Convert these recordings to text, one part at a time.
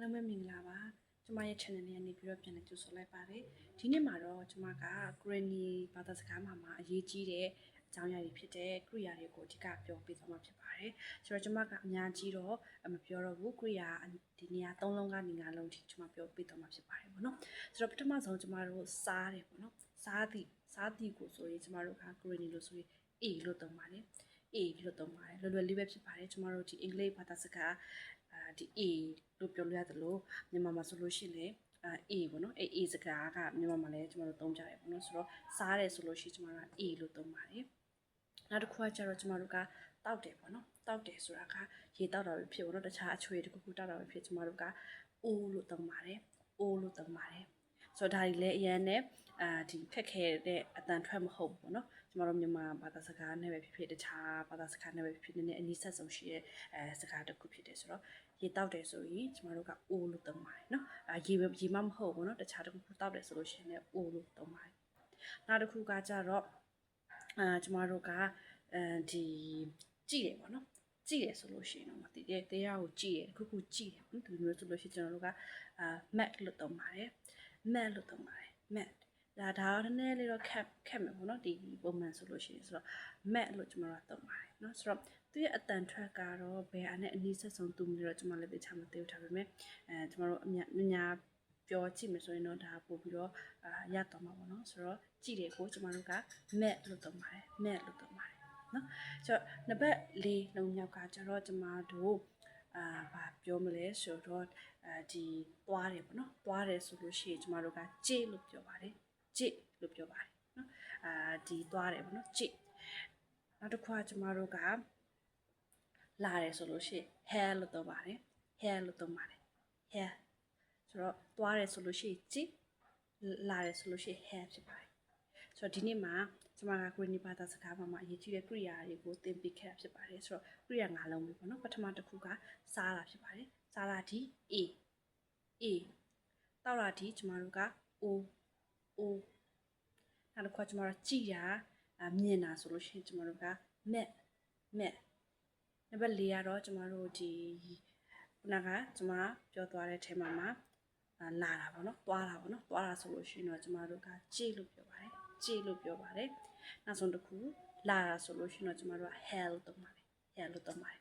အားလုံးပဲမင်္ဂလာပါကျမရဲ့ channel လေးကနေပြီးတော့ပြန်လည်ကြိုဆိုလိုက်ပါတယ်ဒီနေ့မှာတော့ကျမက Granny ဘာသာစကားမှာအရေးကြီးတဲ့အကြောင်းအရာတွေဖြစ်တဲ့ကိရိယာတွေကိုအဓိကပြောပြသွားမှာဖြစ်ပါတယ်ဆိုတော့ကျမကအများကြီးတော့မပြောတော့ဘူးကိရိယာဒီနေရာ၃လုံးကနေ၅လုံးထိကျမပြောပြသွားမှာဖြစ်ပါတယ်ပေါ့နော်ဆိုတော့ပထမဆုံးကျမတို့စားတယ်ပေါ့နော်စားသည်ကိုဆိုရင်ကျမတို့က Granny လို့ဆိုရင် A လို့သုံးပါတယ်A လို့သုံးပါတယ်လွယ်လွယ်လေးပဲဖြစ်ပါတယ်ကျမတို့ဒီအင်္ဂလိပ်ဘာသာစကားဒီ A လို့ပြောလို့ရတယ်လို့မြန်မာမှာဆိုလို့ရှိရင်လေA ပေါ့နော်A စကားကမြန်မာမှာလည်းကျမတို့သုံးကြတယ်ပေါ့နော်ဆိုတော့စားတယ်ဆိုလို့ရှိရင်ကျမတို့က A လို့သုံးပါတယ်နောက်တစ်ခုကကျတော့ကျမတို့ကတောက်တယ်ပေါ့နော်တောက်တယ်ဆိုတာကရေတောက်တာပဲဖြစ်ပေါ့နော်တခြားအချွေတစ်ခုခုတောက်တာပဲဖြစ်ကျမတို့က O လို့သုံးပါတယ် O လို့သုံးပါတယ်ဆိုတော့ဒါတွေလည်းအရင်နဲ့ဒီခက်ခဲတဲ့အတန်ထွက်မဟုတ်ဘူးပေါ့နော်ကျမတို့မြန်မာဘာသာစကားနဲ့ပဲဖြစ်ဖြစ်တခြားဘာသာစကားနဲ့ပဲဖြစ်ဖြစ်နည်းနည်းအနည်းဆက်ဆုံးရှိတဲ့စကားတစ်ခုဖြစ်တယ်ဆိုတော့ရေတောက်တယ်ဆိုရင်ကျမတို့က O လို့သုံးပါတယ်နော်ရေမဟုတ်ဘူးနော်တခြားတစ်ခုခုတောက်တယ်ဆိုလို့ရှိရင်လည်း O လို့သုံးပါတယ်နောက်တစ်ခုကကြတော့ကျမတို့ကဒီကြည့်တယ်ပေါ့နော်ကြည့်တယ်ဆိုလို့ရှိရင်တော့မသိတဲ့တရားကိုကြည့်တယ်ခုကြည့်တယ်နော်ဒီလိုဆိုလို့ရှိရင်ကျွန်တော်တို့ကmap လို့သုံးပါတယ် map လို့သုံးပါတယ် map ဒါနည်းနည်းလေးတော့ခက်မယ်ပေါ့နော်ဒီပုံမှန်ဆိုလို့ရှိရင်ဆိုတော့ map လို့ကျွန်တော်တို့သုံးပါတယ်နော်ဆိုတော့သူရဲ့အတန်ထွက်ကတော့ဘယ်အားနဲ့အနည်းဆက်ဆုံးတူမလို့တော့ကျွန်မလည်းသိချမသိဘူးထားပေမဲ့ကျွန်တော်တို့အများပြောကြည့်မယ်ဆိုရင်တော့ဒါပို့ပြီးတော့ရတော့မှာပေါ့နော်ဆိုတော့ကြည့်တယ်ကိုကျွန်တော်တို့က map လို့သုံးပါတယ် map လို့သုံးပါတယ်နော်ဆိုတော့နံပါတ်၄လုံးမြောက်ကကျတော့ကျွန်မတို့ဘာပြောမလဲဆိုတော့ဒီသွားတယ်ပေါ့နော်သွားတယ်ဆိုလို့ရှိရင်ကျွန်မတို့ကကြည့်လို့ပြောပါတယ်ကြည့်လို့ပြောပါတယ်နော်ဒီသွားတယ်ပေါ့နော်ကြည့်နောက်တစ်ခါကျွန်မတို့ကလာတယ်ဆိုလို့ရှိရင် hair လို့သုံးပါတယ် hair လို့သုံးပါတယ် hair ဆိုတော့သွားတယ်ဆိုလို့ရှိရင်ကြည့်လာတယ်ဆိုလို့ရှိရင် hair ဖြစ်ပါတယ်ဆိုတော့ဒီနေ့မှာကျွန်မက Granny ဘာသာစကားမှာအရေးကြီးတဲ့ကိရိယာတွေကိုသင်ပေးခဲ့တာဖြစ်ပါတယ်ဆိုတော့ကိရိယာ၅လုံးပဲပေါ့နော်ပထမတစ်ခုကစားတာဖြစ်ပါတယ်စားတာဒီ A တောက်တာဒီကျွန်မတို့က O နောက်တစ်ခါကျွန်မတို့ကြည်တာမြင်တာဆိုလို့ရှိရင်ကျွန်မတို့က met နံပါတ်၄ကတော့ကျွန်မတို့ဒီခုနကကျွန်မပြောသွားတဲ့အထဲမှာလာတာပေါ့နော်သွားတာပေါ့နော်သွားတာဆိုလို့ရှိရင်တော့ကျွန်မတို့ကကြည်လို့ပြောပါတယ်ကြည်လို့ပြောပါတယ်နောက်ဆုံးတစ်ခုလာတာဆိုလို့ရှိရင်တော့ကျွန်မတို့က hair လို့သုံးပါတယ် hair လို့သုံးပါတယ်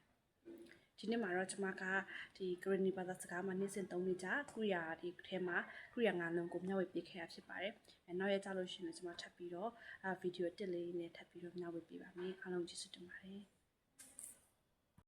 ဒီနေ့မှာတော့ကျွန်မကဒီ Granny ဘာသာစကားမှာနေ့စဉ်သုံးနေကြကိရိယာဒီထဲမှာကိရိယာ၅လုံးကိုမျှဝေပေးခဲ့ရဖြစ်ပါတယ်နောက်ရကြလို့ရှိရင်ကျွန်မထပ်ပြီးတော့ဗီဒီယိုတစ်လေးနဲ့ထပ်ပြီးတော့မျှဝေပေးပါမယ်အားလုံးကျေးဇူးတင်ပါတယ်